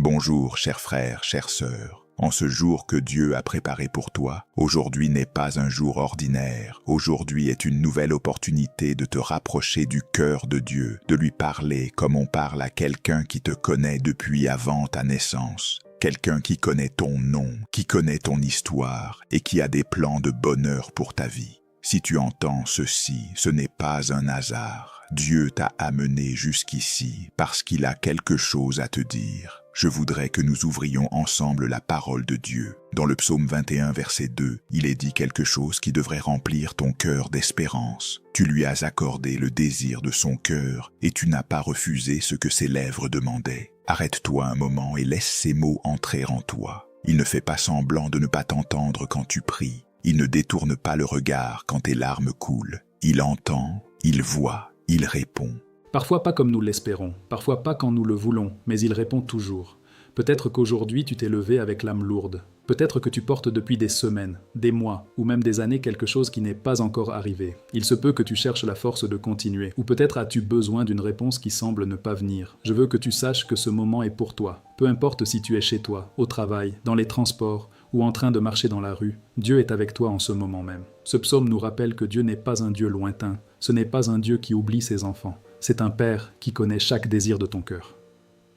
Bonjour, chers frères, chères sœurs. En ce jour que Dieu a préparé pour toi, aujourd'hui n'est pas un jour ordinaire. Aujourd'hui est une nouvelle opportunité de te rapprocher du cœur de Dieu, de lui parler comme on parle à quelqu'un qui te connaît depuis avant ta naissance. Quelqu'un qui connaît ton nom, qui connaît ton histoire et qui a des plans de bonheur pour ta vie. Si tu entends ceci, ce n'est pas un hasard. Dieu t'a amené jusqu'ici parce qu'il a quelque chose à te dire. Je voudrais que nous ouvrions ensemble la parole de Dieu. Dans le psaume 21, verset 2, il est dit quelque chose qui devrait remplir ton cœur d'espérance. Tu lui as accordé le désir de son cœur et tu n'as pas refusé ce que ses lèvres demandaient. Arrête-toi un moment et laisse ces mots entrer en toi. Il ne fait pas semblant de ne pas t'entendre quand tu pries. Il ne détourne pas le regard quand tes larmes coulent. Il entend, il voit, il répond. Parfois pas comme nous l'espérons, parfois pas quand nous le voulons, mais il répond toujours. Peut-être qu'aujourd'hui tu t'es levé avec l'âme lourde. Peut-être que tu portes depuis des semaines, des mois, ou même des années quelque chose qui n'est pas encore arrivé. Il se peut que tu cherches la force de continuer, ou peut-être as-tu besoin d'une réponse qui semble ne pas venir. Je veux que tu saches que ce moment est pour toi. Peu importe si tu es chez toi, au travail, dans les transports, ou en train de marcher dans la rue, Dieu est avec toi en ce moment même. Ce psaume nous rappelle que Dieu n'est pas un Dieu lointain, ce n'est pas un Dieu qui oublie ses enfants. C'est un Père qui connaît chaque désir de ton cœur.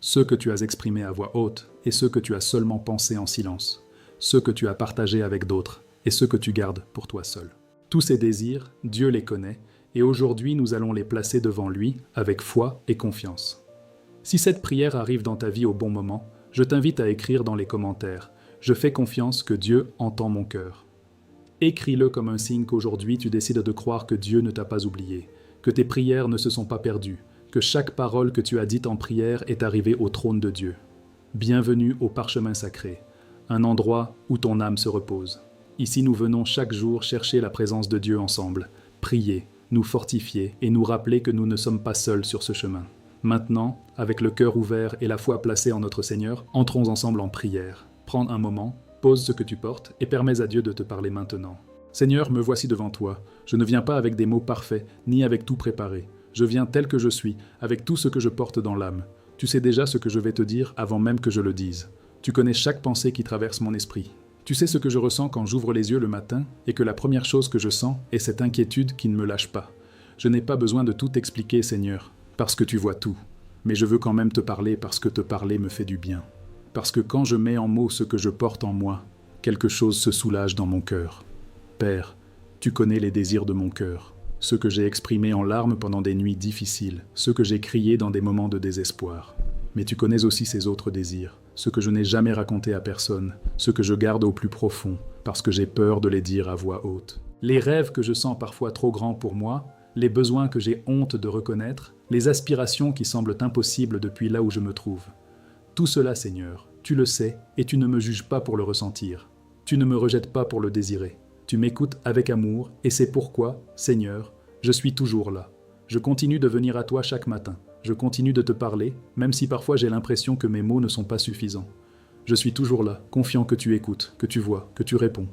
Ceux que tu as exprimés à voix haute et ceux que tu as seulement pensés en silence. Ceux que tu as partagés avec d'autres et ceux que tu gardes pour toi seul. Tous ces désirs, Dieu les connaît et aujourd'hui nous allons les placer devant lui avec foi et confiance. Si cette prière arrive dans ta vie au bon moment, je t'invite à écrire dans les commentaires « Je fais confiance que Dieu entend mon cœur ». Écris-le comme un signe qu'aujourd'hui tu décides de croire que Dieu ne t'a pas oublié, que tes prières ne se sont pas perdues, que chaque parole que tu as dite en prière est arrivée au trône de Dieu. Bienvenue au parchemin sacré, un endroit où ton âme se repose. Ici nous venons chaque jour chercher la présence de Dieu ensemble, prier, nous fortifier et nous rappeler que nous ne sommes pas seuls sur ce chemin. Maintenant, avec le cœur ouvert et la foi placée en notre Seigneur, entrons ensemble en prière. Prends un moment, pose ce que tu portes et permets à Dieu de te parler maintenant. Seigneur, me voici devant toi. Je ne viens pas avec des mots parfaits, ni avec tout préparé. Je viens tel que je suis, avec tout ce que je porte dans l'âme. Tu sais déjà ce que je vais te dire avant même que je le dise. Tu connais chaque pensée qui traverse mon esprit. Tu sais ce que je ressens quand j'ouvre les yeux le matin et que la première chose que je sens est cette inquiétude qui ne me lâche pas. Je n'ai pas besoin de tout expliquer, Seigneur, parce que tu vois tout. Mais je veux quand même te parler parce que te parler me fait du bien. Parce que quand je mets en mots ce que je porte en moi, quelque chose se soulage dans mon cœur. Père, tu connais les désirs de mon cœur, ceux que j'ai exprimés en larmes pendant des nuits difficiles, ceux que j'ai criés dans des moments de désespoir. Mais tu connais aussi ces autres désirs, ceux que je n'ai jamais racontés à personne, ceux que je garde au plus profond, parce que j'ai peur de les dire à voix haute. Les rêves que je sens parfois trop grands pour moi, les besoins que j'ai honte de reconnaître, les aspirations qui semblent impossibles depuis là où je me trouve. Tout cela, Seigneur, tu le sais et tu ne me juges pas pour le ressentir. Tu ne me rejettes pas pour le désirer. Tu m'écoutes avec amour et c'est pourquoi, Seigneur, je suis toujours là. Je continue de venir à toi chaque matin. Je continue de te parler, même si parfois j'ai l'impression que mes mots ne sont pas suffisants. Je suis toujours là, confiant que tu écoutes, que tu vois, que tu réponds.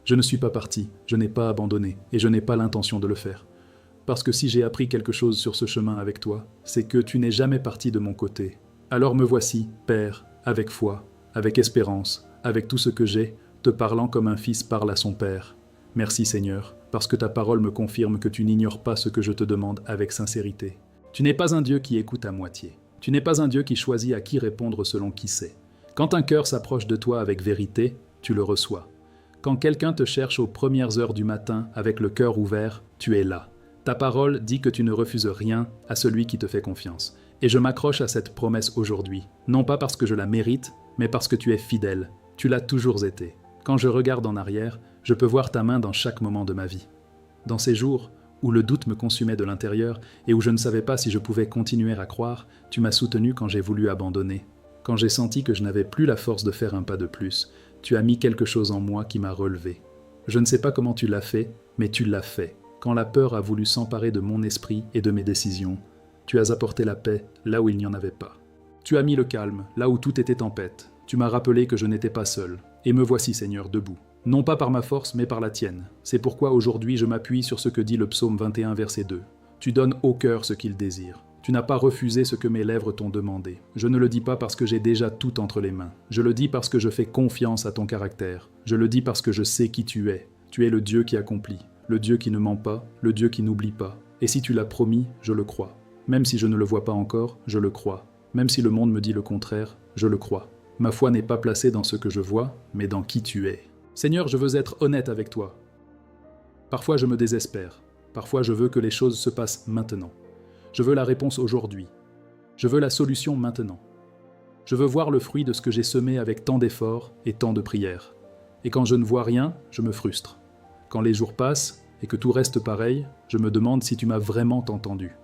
Je ne suis pas parti, je n'ai pas abandonné et je n'ai pas l'intention de le faire. Parce que si j'ai appris quelque chose sur ce chemin avec toi, c'est que tu n'es jamais parti de mon côté. Alors me voici, Père, avec foi, avec espérance, avec tout ce que j'ai, te parlant comme un fils parle à son père. Merci Seigneur, parce que ta parole me confirme que tu n'ignores pas ce que je te demande avec sincérité. Tu n'es pas un Dieu qui écoute à moitié. Tu n'es pas un Dieu qui choisit à qui répondre selon qui c'est. Quand un cœur s'approche de toi avec vérité, tu le reçois. Quand quelqu'un te cherche aux premières heures du matin avec le cœur ouvert, tu es là. Ta parole dit que tu ne refuses rien à celui qui te fait confiance. Et je m'accroche à cette promesse aujourd'hui, non pas parce que je la mérite, mais parce que tu es fidèle. Tu l'as toujours été. Quand je regarde en arrière, je peux voir ta main dans chaque moment de ma vie. Dans ces jours où le doute me consumait de l'intérieur et où je ne savais pas si je pouvais continuer à croire, tu m'as soutenu quand j'ai voulu abandonner. Quand j'ai senti que je n'avais plus la force de faire un pas de plus, tu as mis quelque chose en moi qui m'a relevé. Je ne sais pas comment tu l'as fait, mais tu l'as fait. Quand la peur a voulu s'emparer de mon esprit et de mes décisions, tu as apporté la paix là où il n'y en avait pas. Tu as mis le calme là où tout était tempête. Tu m'as rappelé que je n'étais pas seul. Et me voici, Seigneur, debout. Non pas par ma force, mais par la tienne. C'est pourquoi aujourd'hui je m'appuie sur ce que dit le psaume 21, verset 2. Tu donnes au cœur ce qu'il désire. Tu n'as pas refusé ce que mes lèvres t'ont demandé. Je ne le dis pas parce que j'ai déjà tout entre les mains. Je le dis parce que je fais confiance à ton caractère. Je le dis parce que je sais qui tu es. Tu es le Dieu qui accomplit, le Dieu qui ne ment pas, le Dieu qui n'oublie pas. Et si tu l'as promis, je le crois. Même si je ne le vois pas encore, je le crois. Même si le monde me dit le contraire, je le crois. Ma foi n'est pas placée dans ce que je vois, mais dans qui tu es. Seigneur, je veux être honnête avec toi. Parfois je me désespère. Parfois je veux que les choses se passent maintenant. Je veux la réponse aujourd'hui. Je veux la solution maintenant. Je veux voir le fruit de ce que j'ai semé avec tant d'efforts et tant de prières. Et quand je ne vois rien, je me frustre. Quand les jours passent et que tout reste pareil, je me demande si tu m'as vraiment entendu.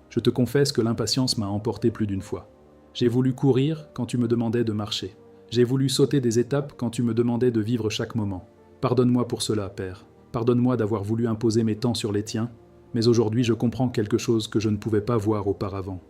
Je te confesse que l'impatience m'a emporté plus d'une fois. J'ai voulu courir quand tu me demandais de marcher. J'ai voulu sauter des étapes quand tu me demandais de vivre chaque moment. Pardonne-moi pour cela, Père. Pardonne-moi d'avoir voulu imposer mes temps sur les tiens, mais aujourd'hui je comprends quelque chose que je ne pouvais pas voir auparavant.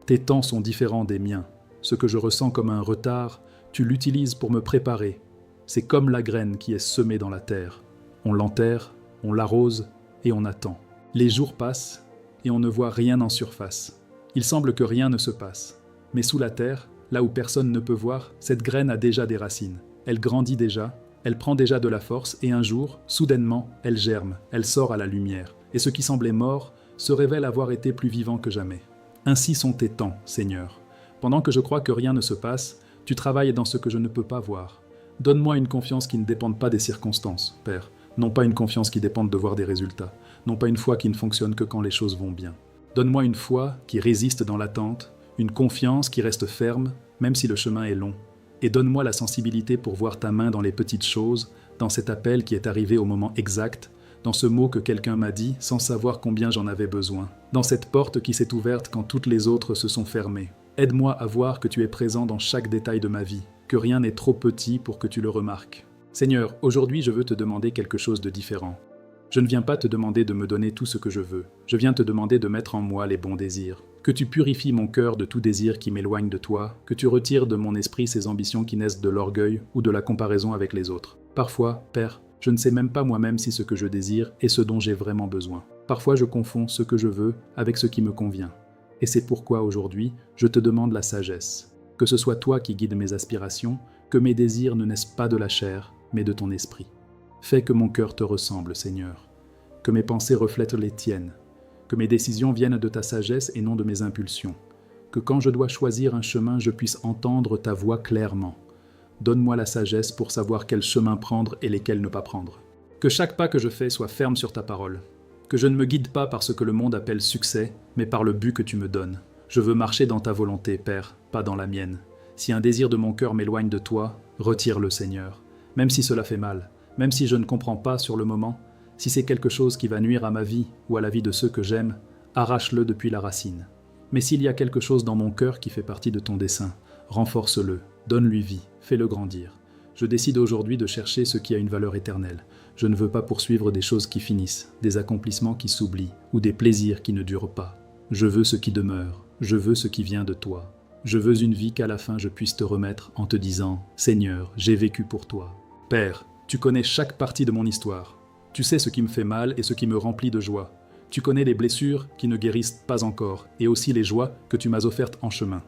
Tes temps sont différents des miens. Ce que je ressens comme un retard, tu l'utilises pour me préparer. C'est comme la graine qui est semée dans la terre. On l'enterre, on l'arrose et on attend. Les jours passent et on ne voit rien en surface. Il semble que rien ne se passe. Mais sous la terre, là où personne ne peut voir, cette graine a déjà des racines. Elle grandit déjà, elle prend déjà de la force et un jour, soudainement, elle germe, elle sort à la lumière. Et ce qui semblait mort se révèle avoir été plus vivant que jamais. Ainsi sont tes temps, Seigneur. Pendant que je crois que rien ne se passe, tu travailles dans ce que je ne peux pas voir. Donne-moi une confiance qui ne dépende pas des circonstances, Père. Non pas une confiance qui dépende de voir des résultats. Non pas une foi qui ne fonctionne que quand les choses vont bien. Donne-moi une foi qui résiste dans l'attente, une confiance qui reste ferme, même si le chemin est long. Et donne-moi la sensibilité pour voir ta main dans les petites choses, dans cet appel qui est arrivé au moment exact, dans ce mot que quelqu'un m'a dit sans savoir combien j'en avais besoin, dans cette porte qui s'est ouverte quand toutes les autres se sont fermées. Aide-moi à voir que tu es présent dans chaque détail de ma vie, que rien n'est trop petit pour que tu le remarques. Seigneur, aujourd'hui je veux te demander quelque chose de différent. Je ne viens pas te demander de me donner tout ce que je veux, je viens te demander de mettre en moi les bons désirs. Que tu purifies mon cœur de tout désir qui m'éloigne de toi, que tu retires de mon esprit ces ambitions qui naissent de l'orgueil ou de la comparaison avec les autres. Parfois, Père, je ne sais même pas moi-même si ce que je désire est ce dont j'ai vraiment besoin. Parfois je confonds ce que je veux avec ce qui me convient. Et c'est pourquoi aujourd'hui, je te demande la sagesse. Que ce soit toi qui guides mes aspirations, que mes désirs ne naissent pas de la chair, mais de ton esprit. Fais que mon cœur te ressemble, Seigneur. Que mes pensées reflètent les tiennes. Que mes décisions viennent de ta sagesse et non de mes impulsions. Que quand je dois choisir un chemin, je puisse entendre ta voix clairement. Donne-moi la sagesse pour savoir quel chemin prendre et lesquels ne pas prendre. Que chaque pas que je fais soit ferme sur ta parole. Que je ne me guide pas par ce que le monde appelle succès, mais par le but que tu me donnes. Je veux marcher dans ta volonté, Père, pas dans la mienne. Si un désir de mon cœur m'éloigne de toi, retire-le, Seigneur. Même si cela fait mal, même si je ne comprends pas sur le moment, si c'est quelque chose qui va nuire à ma vie ou à la vie de ceux que j'aime, arrache-le depuis la racine. Mais s'il y a quelque chose dans mon cœur qui fait partie de ton dessein, renforce-le, donne-lui vie, fais-le grandir. Je décide aujourd'hui de chercher ce qui a une valeur éternelle. Je ne veux pas poursuivre des choses qui finissent, des accomplissements qui s'oublient ou des plaisirs qui ne durent pas. Je veux ce qui demeure, je veux ce qui vient de toi. Je veux une vie qu'à la fin je puisse te remettre en te disant « Seigneur, j'ai vécu pour toi ». Père, tu connais chaque partie de mon histoire. Tu sais ce qui me fait mal et ce qui me remplit de joie. Tu connais les blessures qui ne guérissent pas encore et aussi les joies que tu m'as offertes en chemin.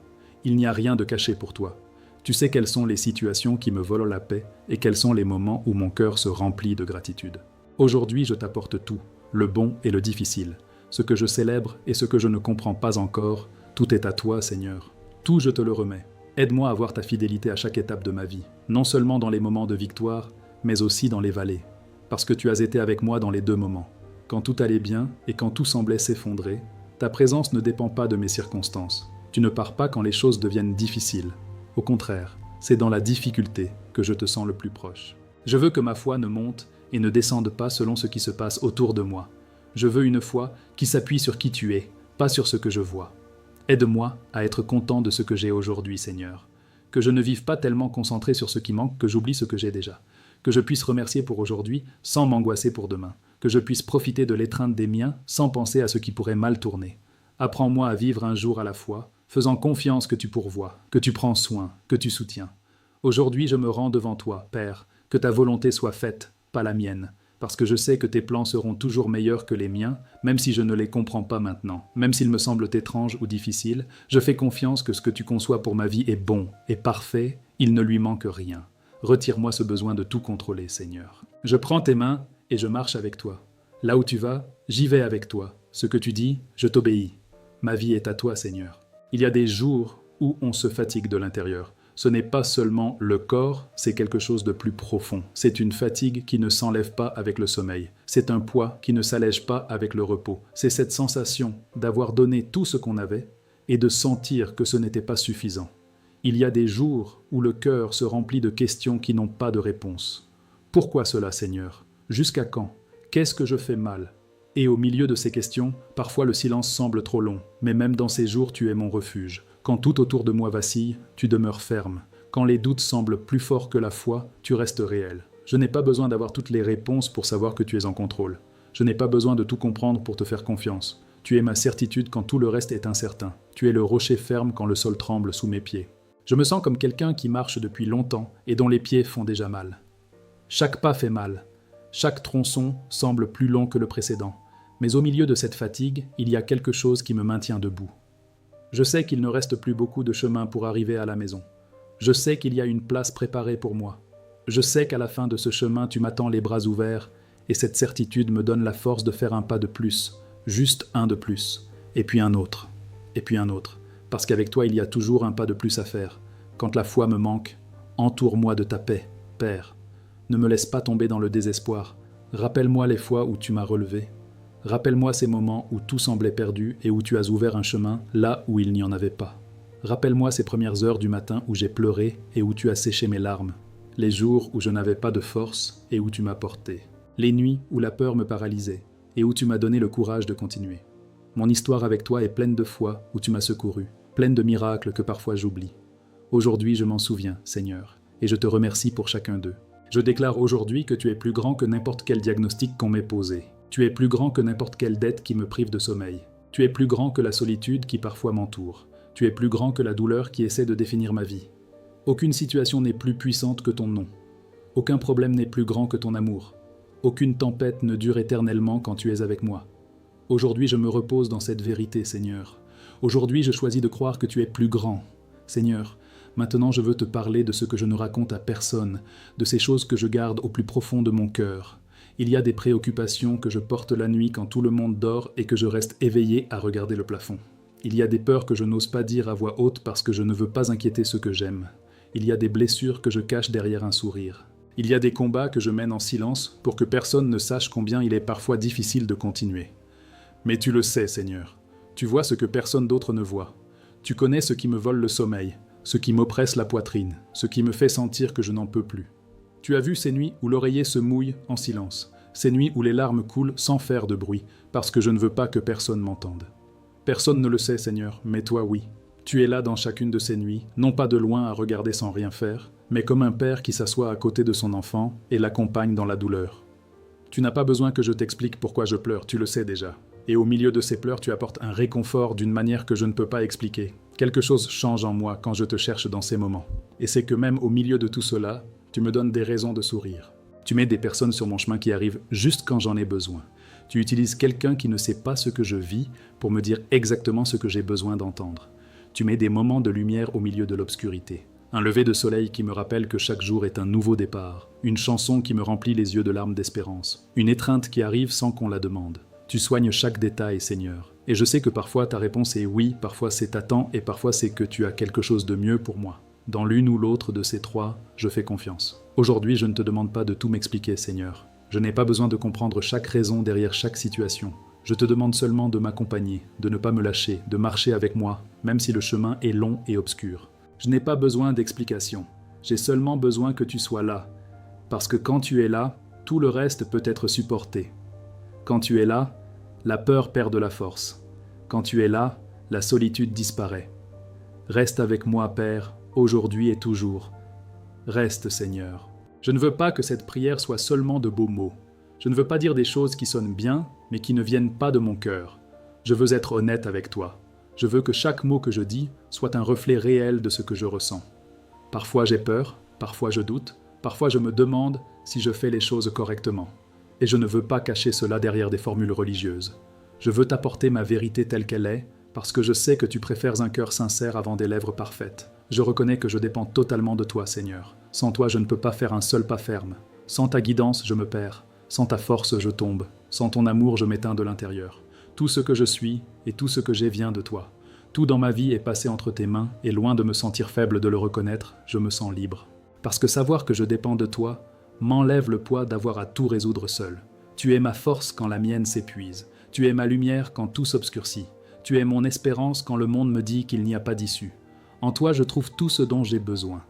Il n'y a rien de caché pour toi. Tu sais quelles sont les situations qui me volent la paix et quels sont les moments où mon cœur se remplit de gratitude. Aujourd'hui, je t'apporte tout, le bon et le difficile. Ce que je célèbre et ce que je ne comprends pas encore, tout est à toi, Seigneur. Tout je te le remets. Aide-moi à voir ta fidélité à chaque étape de ma vie, non seulement dans les moments de victoire, mais aussi dans les vallées. Parce que tu as été avec moi dans les deux moments. Quand tout allait bien et quand tout semblait s'effondrer, ta présence ne dépend pas de mes circonstances. Tu ne pars pas quand les choses deviennent difficiles. Au contraire, c'est dans la difficulté que je te sens le plus proche. Je veux que ma foi ne monte et ne descende pas selon ce qui se passe autour de moi. Je veux une foi qui s'appuie sur qui tu es, pas sur ce que je vois. Aide-moi à être content de ce que j'ai aujourd'hui, Seigneur. Que je ne vive pas tellement concentré sur ce qui manque que j'oublie ce que j'ai déjà. Que je puisse remercier pour aujourd'hui sans m'angoisser pour demain. Que je puisse profiter de l'étreinte des miens sans penser à ce qui pourrait mal tourner. Apprends-moi à vivre un jour à la fois, faisant confiance que tu pourvois, que tu prends soin, que tu soutiens. Aujourd'hui, je me rends devant toi, Père, que ta volonté soit faite, pas la mienne. parce que je sais que tes plans seront toujours meilleurs que les miens, même si je ne les comprends pas maintenant, même s'ils me semblent étranges ou difficiles, je fais confiance que ce que tu conçois pour ma vie est bon, est parfait, il ne lui manque rien. Retire-moi ce besoin de tout contrôler, Seigneur. Je prends tes mains et je marche avec toi. Là où tu vas, j'y vais avec toi. Ce que tu dis, je t'obéis. Ma vie est à toi, Seigneur. Il y a des jours où on se fatigue de l'intérieur. Ce n'est pas seulement le corps, c'est quelque chose de plus profond. C'est une fatigue qui ne s'enlève pas avec le sommeil. C'est un poids qui ne s'allège pas avec le repos. C'est cette sensation d'avoir donné tout ce qu'on avait et de sentir que ce n'était pas suffisant. Il y a des jours où le cœur se remplit de questions qui n'ont pas de réponse. Pourquoi cela, Seigneur? Jusqu'à quand? Qu'est-ce que je fais mal? Et au milieu de ces questions, parfois le silence semble trop long, mais même dans ces jours, tu es mon refuge. Quand tout autour de moi vacille, tu demeures ferme. Quand les doutes semblent plus forts que la foi, tu restes réel. Je n'ai pas besoin d'avoir toutes les réponses pour savoir que tu es en contrôle. Je n'ai pas besoin de tout comprendre pour te faire confiance. Tu es ma certitude quand tout le reste est incertain. Tu es le rocher ferme quand le sol tremble sous mes pieds. Je me sens comme quelqu'un qui marche depuis longtemps et dont les pieds font déjà mal. Chaque pas fait mal. Chaque tronçon semble plus long que le précédent. Mais au milieu de cette fatigue, il y a quelque chose qui me maintient debout. Je sais qu'il ne reste plus beaucoup de chemin pour arriver à la maison. Je sais qu'il y a une place préparée pour moi. Je sais qu'à la fin de ce chemin, tu m'attends les bras ouverts, et cette certitude me donne la force de faire un pas de plus, juste un de plus, et puis un autre, parce qu'avec toi, il y a toujours un pas de plus à faire. Quand la foi me manque, entoure-moi de ta paix, Père. Ne me laisse pas tomber dans le désespoir. Rappelle-moi les fois où tu m'as relevé. Rappelle-moi ces moments où tout semblait perdu et où tu as ouvert un chemin là où il n'y en avait pas. Rappelle-moi ces premières heures du matin où j'ai pleuré et où tu as séché mes larmes. Les jours où je n'avais pas de force et où tu m'as porté. Les nuits où la peur me paralysait et où tu m'as donné le courage de continuer. Mon histoire avec toi est pleine de foi où tu m'as secouru, pleine de miracles que parfois j'oublie. Aujourd'hui, je m'en souviens, Seigneur, et je te remercie pour chacun d'eux. Je déclare aujourd'hui que tu es plus grand que n'importe quel diagnostic qu'on m'ait posé. Tu es plus grand que n'importe quelle dette qui me prive de sommeil. Tu es plus grand que la solitude qui parfois m'entoure. Tu es plus grand que la douleur qui essaie de définir ma vie. Aucune situation n'est plus puissante que ton nom. Aucun problème n'est plus grand que ton amour. Aucune tempête ne dure éternellement quand tu es avec moi. Aujourd'hui, je me repose dans cette vérité, Seigneur. Aujourd'hui, je choisis de croire que tu es plus grand. Seigneur, maintenant je veux te parler de ce que je ne raconte à personne, de ces choses que je garde au plus profond de mon cœur. Il y a des préoccupations que je porte la nuit quand tout le monde dort et que je reste éveillé à regarder le plafond. Il y a des peurs que je n'ose pas dire à voix haute parce que je ne veux pas inquiéter ceux que j'aime. Il y a des blessures que je cache derrière un sourire. Il y a des combats que je mène en silence pour que personne ne sache combien il est parfois difficile de continuer. Mais tu le sais, Seigneur. Tu vois ce que personne d'autre ne voit. Tu connais ce qui me vole le sommeil, ce qui m'oppresse la poitrine, ce qui me fait sentir que je n'en peux plus. Tu as vu ces nuits où l'oreiller se mouille en silence, ces nuits où les larmes coulent sans faire de bruit, parce que je ne veux pas que personne m'entende. Personne ne le sait, Seigneur, mais toi oui. Tu es là dans chacune de ces nuits, non pas de loin à regarder sans rien faire, mais comme un père qui s'assoit à côté de son enfant et l'accompagne dans la douleur. Tu n'as pas besoin que je t'explique pourquoi je pleure, tu le sais déjà. Et au milieu de ces pleurs, tu apportes un réconfort d'une manière que je ne peux pas expliquer. Quelque chose change en moi quand je te cherche dans ces moments. Et c'est que même au milieu de tout cela, tu me donnes des raisons de sourire. Tu mets des personnes sur mon chemin qui arrivent juste quand j'en ai besoin. Tu utilises quelqu'un qui ne sait pas ce que je vis pour me dire exactement ce que j'ai besoin d'entendre. Tu mets des moments de lumière au milieu de l'obscurité. Un lever de soleil qui me rappelle que chaque jour est un nouveau départ. Une chanson qui me remplit les yeux de larmes d'espérance. Une étreinte qui arrive sans qu'on la demande. Tu soignes chaque détail, Seigneur. Et je sais que parfois ta réponse est oui, parfois c'est t'attends et parfois c'est que tu as quelque chose de mieux pour moi. Dans l'une ou l'autre de ces trois, je fais confiance. Aujourd'hui, je ne te demande pas de tout m'expliquer, Seigneur. Je n'ai pas besoin de comprendre chaque raison derrière chaque situation. Je te demande seulement de m'accompagner, de ne pas me lâcher, de marcher avec moi, même si le chemin est long et obscur. Je n'ai pas besoin d'explications. J'ai seulement besoin que tu sois là. Parce que quand tu es là, tout le reste peut être supporté. Quand tu es là, la peur perd de la force. Quand tu es là, la solitude disparaît. Reste avec moi, Père, aujourd'hui et toujours. Reste, Seigneur. Je ne veux pas que cette prière soit seulement de beaux mots. Je ne veux pas dire des choses qui sonnent bien, mais qui ne viennent pas de mon cœur. Je veux être honnête avec toi. Je veux que chaque mot que je dis soit un reflet réel de ce que je ressens. Parfois j'ai peur, parfois je doute, parfois je me demande si je fais les choses correctement. Et je ne veux pas cacher cela derrière des formules religieuses. Je veux t'apporter ma vérité telle qu'elle est, parce que je sais que tu préfères un cœur sincère avant des lèvres parfaites. Je reconnais que je dépends totalement de toi, Seigneur. Sans toi, je ne peux pas faire un seul pas ferme. Sans ta guidance, je me perds. Sans ta force, je tombe. Sans ton amour, je m'éteins de l'intérieur. Tout ce que je suis et tout ce que j'ai vient de toi. Tout dans ma vie est passé entre tes mains, et loin de me sentir faible de le reconnaître, je me sens libre. Parce que savoir que je dépends de toi m'enlève le poids d'avoir à tout résoudre seul. Tu es ma force quand la mienne s'épuise. Tu es ma lumière quand tout s'obscurcit. Tu es mon espérance quand le monde me dit qu'il n'y a pas d'issue. En toi, je trouve tout ce dont j'ai besoin.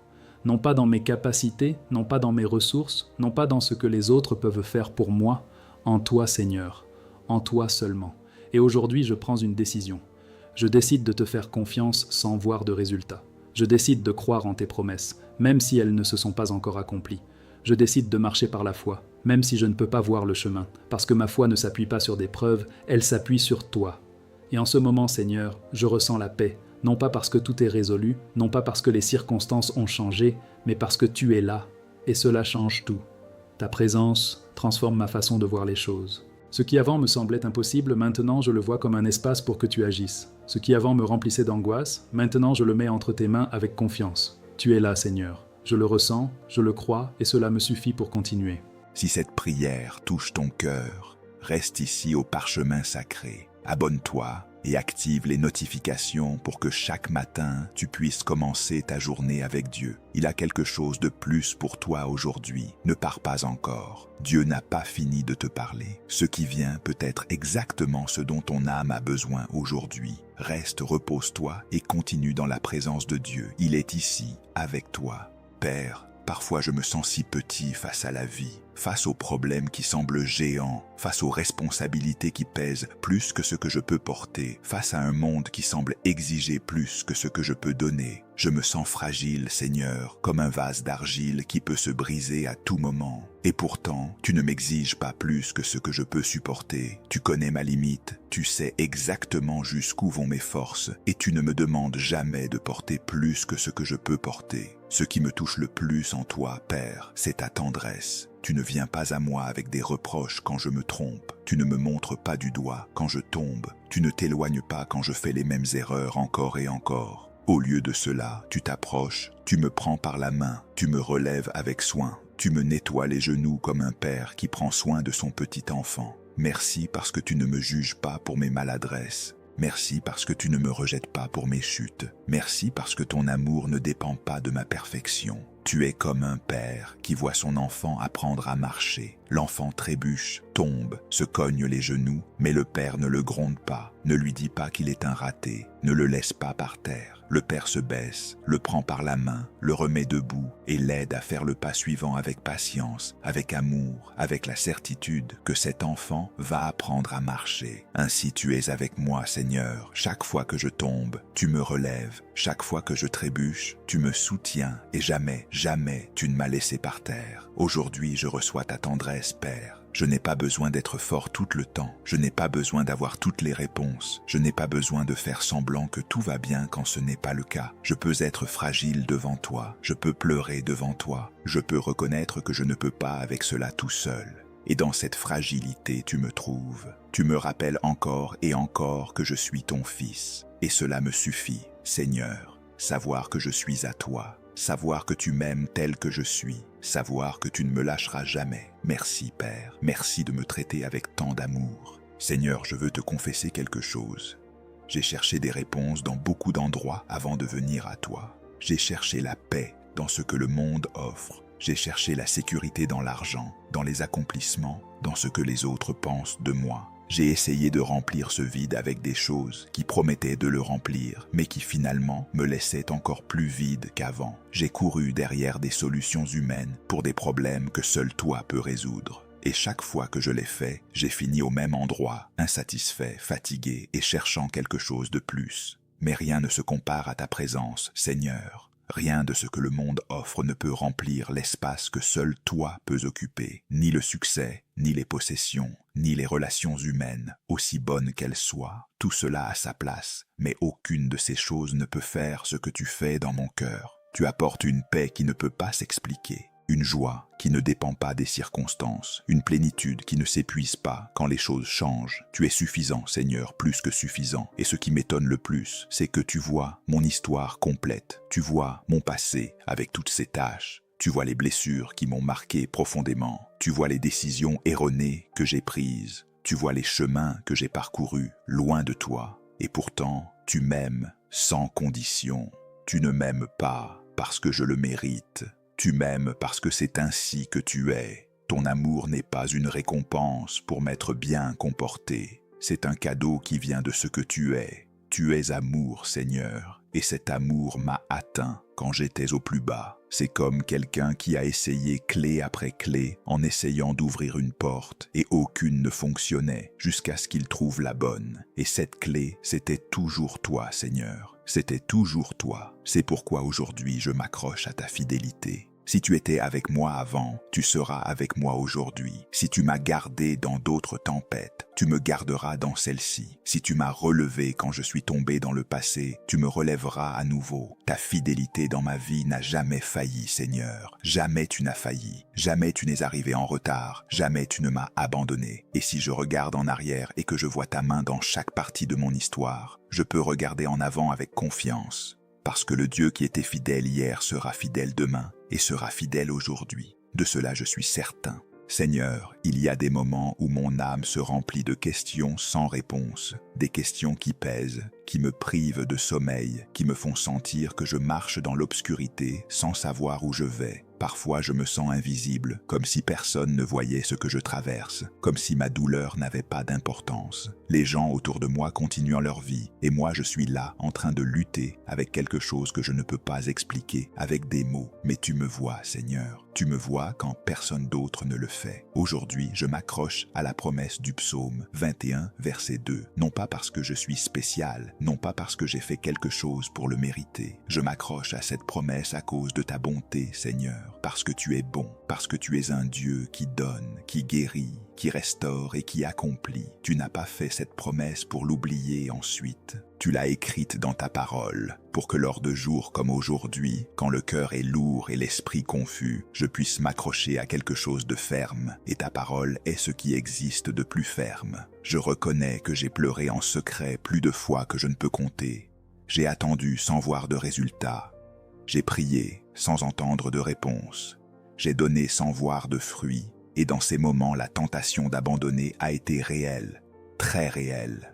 Non pas dans mes capacités, non pas dans mes ressources, non pas dans ce que les autres peuvent faire pour moi. En toi, Seigneur. En toi seulement. Et aujourd'hui, je prends une décision. Je décide de te faire confiance sans voir de résultat. Je décide de croire en tes promesses, même si elles ne se sont pas encore accomplies. Je décide de marcher par la foi, même si je ne peux pas voir le chemin, parce que ma foi ne s'appuie pas sur des preuves, elle s'appuie sur toi. Et en ce moment, Seigneur, je ressens la paix, non pas parce que tout est résolu, non pas parce que les circonstances ont changé, mais parce que tu es là, et cela change tout. Ta présence transforme ma façon de voir les choses. Ce qui avant me semblait impossible, maintenant je le vois comme un espace pour que tu agisses. Ce qui avant me remplissait d'angoisse, maintenant je le mets entre tes mains avec confiance. Tu es là, Seigneur. Je le ressens, je le crois, et cela me suffit pour continuer. Si cette prière touche ton cœur, reste ici au parchemin sacré. Abonne-toi et active les notifications pour que chaque matin, tu puisses commencer ta journée avec Dieu. Il a quelque chose de plus pour toi aujourd'hui. Ne pars pas encore. Dieu n'a pas fini de te parler. Ce qui vient peut être exactement ce dont ton âme a besoin aujourd'hui. Reste, repose-toi et continue dans la présence de Dieu. Il est ici, avec toi. Père, parfois je me sens si petit face à la vie, face aux problèmes qui semblent géants, face aux responsabilités qui pèsent plus que ce que je peux porter, face à un monde qui semble exiger plus que ce que je peux donner. Je me sens fragile, Seigneur, comme un vase d'argile qui peut se briser à tout moment. Et pourtant, tu ne m'exiges pas plus que ce que je peux supporter. Tu connais ma limite, tu sais exactement jusqu'où vont mes forces, et tu ne me demandes jamais de porter plus que ce que je peux porter. Ce qui me touche le plus en toi, Père, c'est ta tendresse. Tu ne viens pas à moi avec des reproches quand je me trompe. Tu ne me montres pas du doigt quand je tombe. Tu ne t'éloignes pas quand je fais les mêmes erreurs encore et encore. Au lieu de cela, tu t'approches, tu me prends par la main, tu me relèves avec soin. Tu me nettoies les genoux comme un père qui prend soin de son petit enfant. Merci parce que tu ne me juges pas pour mes maladresses. Merci parce que tu ne me rejettes pas pour mes chutes. Merci parce que ton amour ne dépend pas de ma perfection. Tu es comme un père qui voit son enfant apprendre à marcher. L'enfant trébuche, tombe, se cogne les genoux, mais le père ne le gronde pas, ne lui dit pas qu'il est un raté, ne le laisse pas par terre. Le père se baisse, le prend par la main, le remet debout et l'aide à faire le pas suivant avec patience, avec amour, avec la certitude que cet enfant va apprendre à marcher. Ainsi tu es avec moi, Seigneur. Chaque fois que je tombe, tu me relèves. Chaque fois que je trébuche, tu me soutiens et jamais, jamais tu ne m'as laissé par terre. Aujourd'hui, je reçois ta tendresse, Père. Je n'ai pas besoin d'être fort tout le temps. Je n'ai pas besoin d'avoir toutes les réponses. Je n'ai pas besoin de faire semblant que tout va bien quand ce n'est pas le cas. Je peux être fragile devant toi. Je peux pleurer devant toi. Je peux reconnaître que je ne peux pas avec cela tout seul. Et dans cette fragilité, tu me trouves. Tu me rappelles encore et encore que je suis ton fils. Et cela me suffit, Seigneur. Savoir que je suis à toi. Savoir que tu m'aimes tel que je suis, savoir que tu ne me lâcheras jamais. Merci, Père, merci de me traiter avec tant d'amour. Seigneur, je veux te confesser quelque chose. J'ai cherché des réponses dans beaucoup d'endroits avant de venir à toi. J'ai cherché la paix dans ce que le monde offre. J'ai cherché la sécurité dans l'argent, dans les accomplissements, dans ce que les autres pensent de moi. J'ai essayé de remplir ce vide avec des choses qui promettaient de le remplir, mais qui finalement me laissaient encore plus vide qu'avant. J'ai couru derrière des solutions humaines pour des problèmes que seul toi peux résoudre. Et chaque fois que je l'ai fait, j'ai fini au même endroit, insatisfait, fatigué et cherchant quelque chose de plus. Mais rien ne se compare à ta présence, Seigneur. Rien de ce que le monde offre ne peut remplir l'espace que seul toi peux occuper. Ni le succès, ni les possessions, ni les relations humaines, aussi bonnes qu'elles soient. Tout cela a sa place, mais aucune de ces choses ne peut faire ce que tu fais dans mon cœur. Tu apportes une paix qui ne peut pas s'expliquer. une joie qui ne dépend pas des circonstances, une plénitude qui ne s'épuise pas quand les choses changent. Tu es suffisant, Seigneur, plus que suffisant. Et ce qui m'étonne le plus, c'est que tu vois mon histoire complète. Tu vois mon passé avec toutes ses tâches. Tu vois les blessures qui m'ont marqué profondément. Tu vois les décisions erronées que j'ai prises. Tu vois les chemins que j'ai parcourus loin de toi. Et pourtant, tu m'aimes sans condition. Tu ne m'aimes pas parce que je le mérite. Tu m'aimes parce que c'est ainsi que tu es. Ton amour n'est pas une récompense pour m'être bien comporté. C'est un cadeau qui vient de ce que tu es. Tu es amour, Seigneur, et cet amour m'a atteint quand j'étais au plus bas. C'est comme quelqu'un qui a essayé clé après clé en essayant d'ouvrir une porte et aucune ne fonctionnait jusqu'à ce qu'il trouve la bonne. Et cette clé, c'était toujours toi, Seigneur. C'était toujours toi. C'est pourquoi aujourd'hui je m'accroche à ta fidélité. Si tu étais avec moi avant, tu seras avec moi aujourd'hui. Si tu m'as gardé dans d'autres tempêtes, tu me garderas dans celle-ci. Si tu m'as relevé quand je suis tombé dans le passé, tu me relèveras à nouveau. Ta fidélité dans ma vie n'a jamais failli, Seigneur. Jamais tu n'as failli. Jamais tu n'es arrivé en retard. Jamais tu ne m'as abandonné. Et si je regarde en arrière et que je vois ta main dans chaque partie de mon histoire, je peux regarder en avant avec confiance. Parce que le Dieu qui était fidèle hier sera fidèle demain et sera fidèle aujourd'hui. De cela je suis certain. Seigneur, il y a des moments où mon âme se remplit de questions sans réponse, des questions qui pèsent, qui me privent de sommeil, qui me font sentir que je marche dans l'obscurité sans savoir où je vais. Parfois je me sens invisible, comme si personne ne voyait ce que je traverse, comme si ma douleur n'avait pas d'importance. Les gens autour de moi continuent leur vie, et moi je suis là, en train de lutter avec quelque chose que je ne peux pas expliquer, avec des mots. Mais tu me vois, Seigneur. Tu me vois quand personne d'autre ne le fait. Aujourd'hui, je m'accroche à la promesse du psaume 21, verset 2. Non pas parce que je suis spécial, non pas parce que j'ai fait quelque chose pour le mériter. Je m'accroche à cette promesse à cause de ta bonté, Seigneur, parce que tu es bon, parce que tu es un Dieu qui donne, qui guérit, qui restaure et qui accomplit. Tu n'as pas fait cette promesse pour l'oublier ensuite. Tu l'as écrite dans ta parole, pour que lors de jours comme aujourd'hui, quand le cœur est lourd et l'esprit confus, je puisse m'accrocher à quelque chose de ferme, et ta parole est ce qui existe de plus ferme. Je reconnais que j'ai pleuré en secret plus de fois que je ne peux compter. J'ai attendu sans voir de résultat. J'ai prié sans entendre de réponse. J'ai donné sans voir de fruits, et dans ces moments, la tentation d'abandonner a été réelle, très réelle.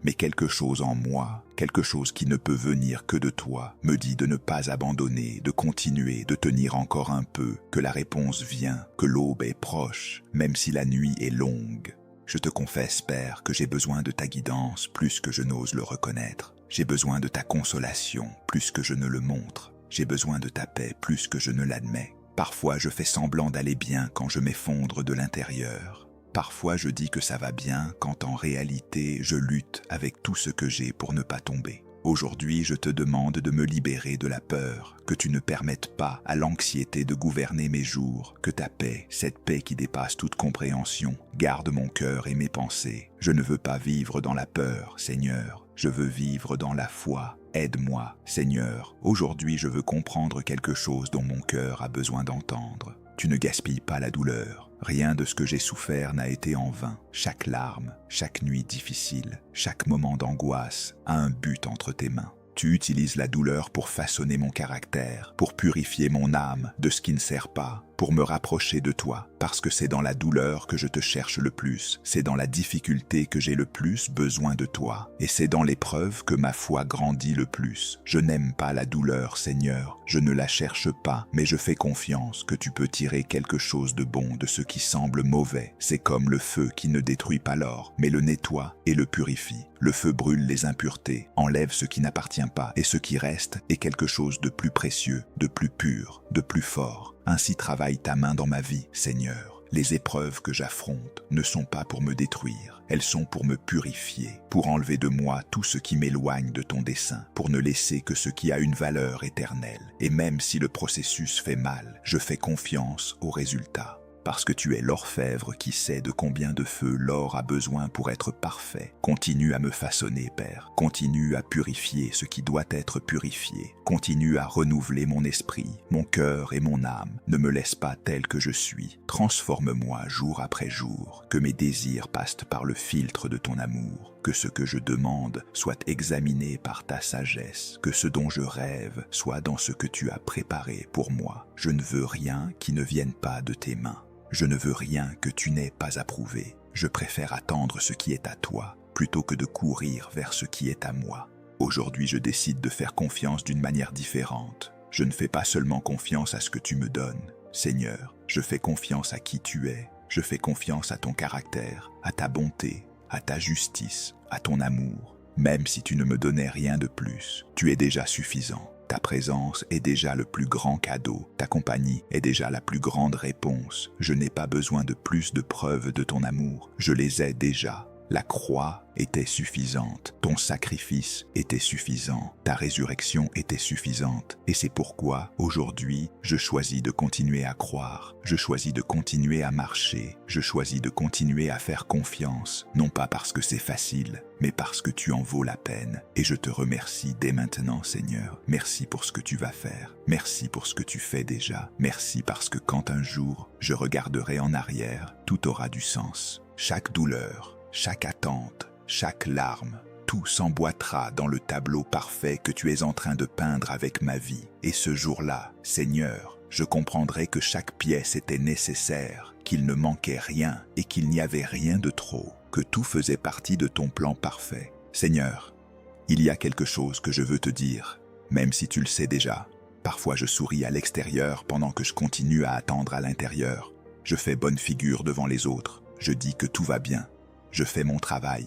Mais quelque chose en moi, quelque chose qui ne peut venir que de toi, me dit de ne pas abandonner, de continuer, de tenir encore un peu, que la réponse vient, que l'aube est proche, même si la nuit est longue. Je te confesse, Père, que j'ai besoin de ta guidance plus que je n'ose le reconnaître. J'ai besoin de ta consolation plus que je ne le montre. J'ai besoin de ta paix plus que je ne l'admets. Parfois, je fais semblant d'aller bien quand je m'effondre de l'intérieur. Parfois, je dis que ça va bien quand en réalité, je lutte avec tout ce que j'ai pour ne pas tomber. Aujourd'hui, je te demande de me libérer de la peur, que tu ne permettes pas à l'anxiété de gouverner mes jours, que ta paix, cette paix qui dépasse toute compréhension, garde mon cœur et mes pensées. Je ne veux pas vivre dans la peur, Seigneur, je veux vivre dans la foi. Aide-moi, Seigneur. Aujourd'hui, je veux comprendre quelque chose dont mon cœur a besoin d'entendre. Tu ne gaspilles pas la douleur. Rien de ce que j'ai souffert n'a été en vain. Chaque larme, chaque nuit difficile, chaque moment d'angoisse a un but entre tes mains. Tu utilises la douleur pour façonner mon caractère, pour purifier mon âme de ce qui ne sert pas, pour me rapprocher de toi, parce que c'est dans la douleur que je te cherche le plus, c'est dans la difficulté que j'ai le plus besoin de toi, et c'est dans l'épreuve que ma foi grandit le plus. Je n'aime pas la douleur, Seigneur, je ne la cherche pas, mais je fais confiance que tu peux tirer quelque chose de bon de ce qui semble mauvais. C'est comme le feu qui ne détruit pas l'or, mais le nettoie et le purifie. Le feu brûle les impuretés, enlève ce qui n'appartient pas, et ce qui reste est quelque chose de plus précieux, de plus pur, de plus fort. Ainsi travaille ta main dans ma vie, Seigneur. Les épreuves que j'affronte ne sont pas pour me détruire, elles sont pour me purifier, pour enlever de moi tout ce qui m'éloigne de ton dessein, pour ne laisser que ce qui a une valeur éternelle. Et même si le processus fait mal, je fais confiance au résultat. parce que tu es l'orfèvre qui sait de combien de feu l'or a besoin pour être parfait. Continue à me façonner, Père. Continue à purifier ce qui doit être purifié. Continue à renouveler mon esprit, mon cœur et mon âme. Ne me laisse pas tel que je suis. Transforme-moi jour après jour. Que mes désirs passent par le filtre de ton amour. Que ce que je demande soit examiné par ta sagesse. Que ce dont je rêve soit dans ce que tu as préparé pour moi. Je ne veux rien qui ne vienne pas de tes mains. Je ne veux rien que tu n'aies pas approuvé. Je préfère attendre ce qui est à toi, plutôt que de courir vers ce qui est à moi. Aujourd'hui, je décide de faire confiance d'une manière différente. Je ne fais pas seulement confiance à ce que tu me donnes. Seigneur, je fais confiance à qui tu es. Je fais confiance à ton caractère, à ta bonté, à ta justice, à ton amour. Même si tu ne me donnais rien de plus, tu es déjà suffisant. Ta présence est déjà le plus grand cadeau. Ta compagnie est déjà la plus grande réponse. Je n'ai pas besoin de plus de preuves de ton amour. Je les ai déjà. La croix était suffisante, ton sacrifice était suffisant, ta résurrection était suffisante. Et c'est pourquoi, aujourd'hui, je choisis de continuer à croire, je choisis de continuer à marcher, je choisis de continuer à faire confiance, non pas parce que c'est facile, mais parce que tu en vaux la peine. Et je te remercie dès maintenant, Seigneur. Merci pour ce que tu vas faire. Merci pour ce que tu fais déjà. Merci parce que quand un jour, je regarderai en arrière, tout aura du sens. Chaque douleur, chaque attente, chaque larme, tout s'emboîtera dans le tableau parfait que tu es en train de peindre avec ma vie. Et ce jour-là, Seigneur, je comprendrai que chaque pièce était nécessaire, qu'il ne manquait rien et qu'il n'y avait rien de trop, que tout faisait partie de ton plan parfait. Seigneur, il y a quelque chose que je veux te dire, même si tu le sais déjà. Parfois je souris à l'extérieur pendant que je continue à attendre à l'intérieur. Je fais bonne figure devant les autres. Je dis que tout va bien. Je fais mon travail,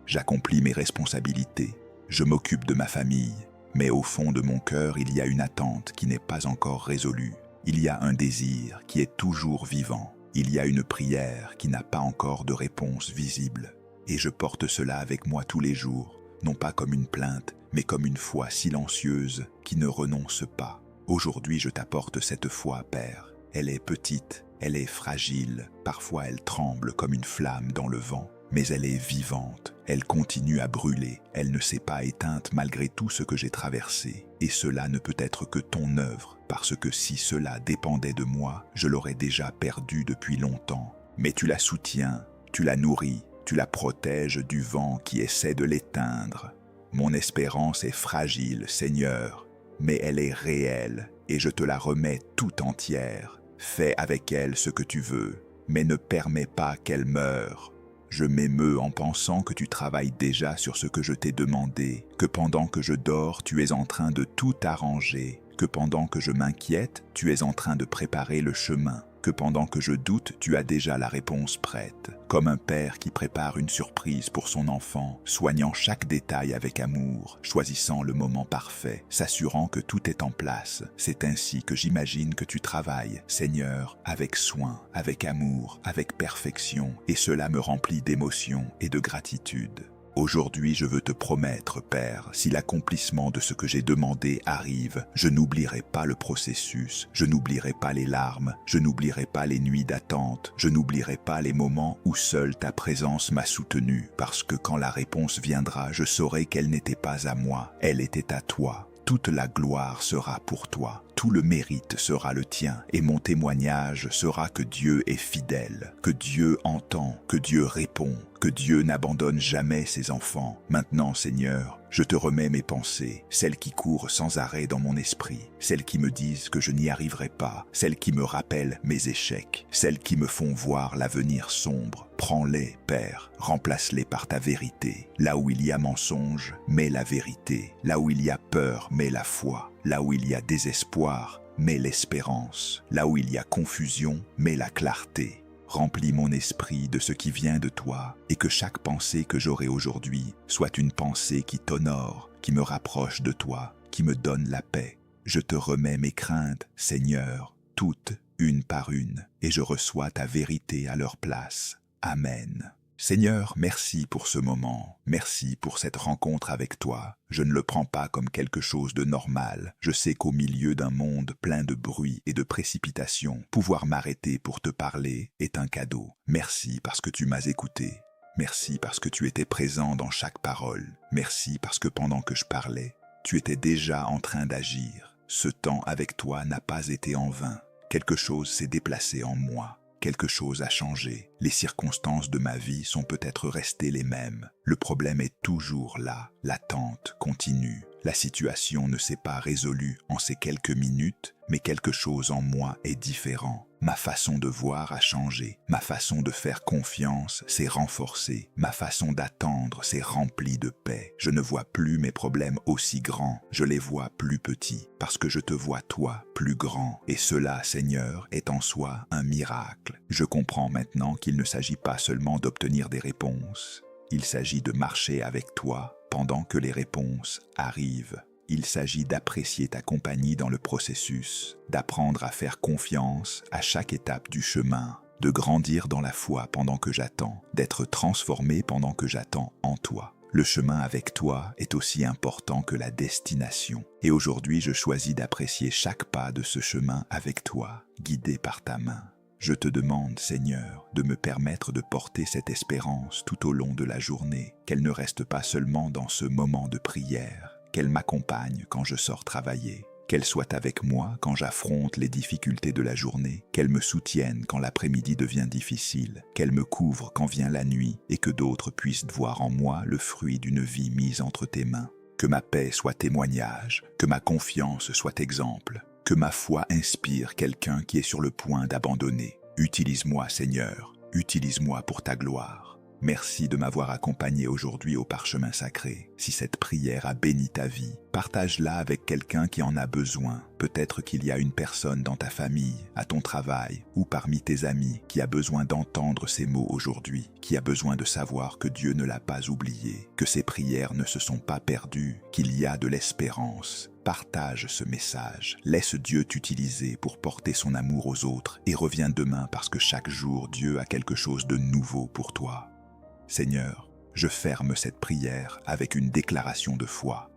j'accomplis mes responsabilités, je m'occupe de ma famille, mais au fond de mon cœur, il y a une attente qui n'est pas encore résolue. Il y a un désir qui est toujours vivant. Il y a une prière qui n'a pas encore de réponse visible. Et je porte cela avec moi tous les jours, non pas comme une plainte, mais comme une foi silencieuse qui ne renonce pas. Aujourd'hui, je t'apporte cette foi, Père. Elle est petite, elle est fragile, parfois elle tremble comme une flamme dans le vent. Mais elle est vivante, elle continue à brûler, elle ne s'est pas éteinte malgré tout ce que j'ai traversé. Et cela ne peut être que ton œuvre, parce que si cela dépendait de moi, je l'aurais déjà perdu depuis longtemps. Mais tu la soutiens, tu la nourris, tu la protèges du vent qui essaie de l'éteindre. Mon espérance est fragile, Seigneur, mais elle est réelle, et je te la remets tout entière. Fais avec elle ce que tu veux, mais ne permets pas qu'elle meure. Je m'émeus en pensant que tu travailles déjà sur ce que je t'ai demandé, que pendant que je dors, tu es en train de tout arranger, que pendant que je m'inquiète, tu es en train de préparer le chemin, que pendant que je doute, tu as déjà la réponse prête. Comme un père qui prépare une surprise pour son enfant, soignant chaque détail avec amour, choisissant le moment parfait, s'assurant que tout est en place. C'est ainsi que j'imagine que tu travailles, Seigneur, avec soin, avec amour, avec perfection, et cela me remplit d'émotion et de gratitude. Aujourd'hui, je veux te promettre, Père, si l'accomplissement de ce que j'ai demandé arrive, je n'oublierai pas le processus, je n'oublierai pas les larmes, je n'oublierai pas les nuits d'attente, je n'oublierai pas les moments où seule ta présence m'a soutenu, parce que quand la réponse viendra, je saurai qu'elle n'était pas à moi, elle était à toi. Toute la gloire sera pour toi, tout le mérite sera le tien, et mon témoignage sera que Dieu est fidèle, que Dieu entend, que Dieu répond, que Dieu n'abandonne jamais ses enfants. Maintenant, Seigneur, je te remets mes pensées, celles qui courent sans arrêt dans mon esprit, celles qui me disent que je n'y arriverai pas, celles qui me rappellent mes échecs, celles qui me font voir l'avenir sombre. Prends-les, Père, remplace-les par ta vérité. Là où il y a mensonge, mets la vérité. Là où il y a peur, mets la foi. Là où il y a désespoir, mets l'espérance. Là où il y a confusion, mets la clarté. Remplis mon esprit de ce qui vient de toi, et que chaque pensée que j'aurai aujourd'hui soit une pensée qui t'honore, qui me rapproche de toi, qui me donne la paix. Je te remets mes craintes, Seigneur, toutes, une par une, et je reçois ta vérité à leur place. Amen. Seigneur, merci pour ce moment, merci pour cette rencontre avec toi. Je ne le prends pas comme quelque chose de normal. Je sais qu'au milieu d'un monde plein de bruit et de précipitations, pouvoir m'arrêter pour te parler est un cadeau. Merci parce que tu m'as écouté. Merci parce que tu étais présent dans chaque parole. Merci parce que pendant que je parlais, tu étais déjà en train d'agir. Ce temps avec toi n'a pas été en vain. Quelque chose s'est déplacé en moi. Quelque chose a changé. Les circonstances de ma vie sont peut-être restées les mêmes. Le problème est toujours là. L'attente continue. La situation ne s'est pas résolue en ces quelques minutes, mais quelque chose en moi est différent. Ma façon de voir a changé. Ma façon de faire confiance s'est renforcée. Ma façon d'attendre s'est remplie de paix. Je ne vois plus mes problèmes aussi grands. Je les vois plus petits, parce que je te vois toi plus grand. Et cela, Seigneur, est en soi un miracle. Je comprends maintenant qu'il ne s'agit pas seulement d'obtenir des réponses. Il s'agit de marcher avec toi pendant que les réponses arrivent. Il s'agit d'apprécier ta compagnie dans le processus, d'apprendre à faire confiance à chaque étape du chemin, de grandir dans la foi pendant que j'attends, d'être transformé pendant que j'attends en toi. Le chemin avec toi est aussi important que la destination. Et aujourd'hui, je choisis d'apprécier chaque pas de ce chemin avec toi, guidé par ta main. Je te demande, Seigneur, de me permettre de porter cette espérance tout au long de la journée, qu'elle ne reste pas seulement dans ce moment de prière, qu'elle m'accompagne quand je sors travailler, qu'elle soit avec moi quand j'affronte les difficultés de la journée, qu'elle me soutienne quand l'après-midi devient difficile, qu'elle me couvre quand vient la nuit et que d'autres puissent voir en moi le fruit d'une vie mise entre tes mains. Que ma paix soit témoignage, que ma confiance soit exemple, que ma foi inspire quelqu'un qui est sur le point d'abandonner. Utilise-moi, Seigneur, utilise-moi pour ta gloire. Merci de m'avoir accompagné aujourd'hui au parchemin sacré. Si cette prière a béni ta vie, partage-la avec quelqu'un qui en a besoin. Peut-être qu'il y a une personne dans ta famille, à ton travail ou parmi tes amis qui a besoin d'entendre ces mots aujourd'hui, qui a besoin de savoir que Dieu ne l'a pas oublié, que ses prières ne se sont pas perdues, qu'il y a de l'espérance. Partage ce message, laisse Dieu t'utiliser pour porter son amour aux autres et reviens demain parce que chaque jour Dieu a quelque chose de nouveau pour toi. Seigneur, je ferme cette prière avec une déclaration de foi.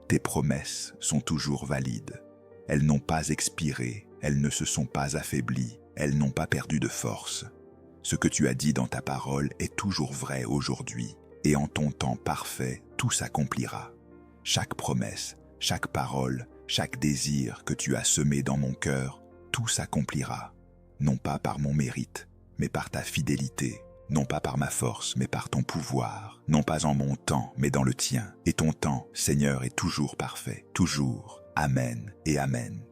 Tes promesses sont toujours valides. Elles n'ont pas expiré, elles ne se sont pas affaiblies, elles n'ont pas perdu de force. Ce que tu as dit dans ta parole est toujours vrai aujourd'hui, et en ton temps parfait, tout s'accomplira. Chaque promesse, chaque parole, chaque désir que tu as semé dans mon cœur, tout s'accomplira, non pas par mon mérite, mais par ta fidélité. Non pas par ma force, mais par ton pouvoir. Non pas en mon temps, mais dans le tien. Et ton temps, Seigneur, est toujours parfait. Toujours. Amen et Amen.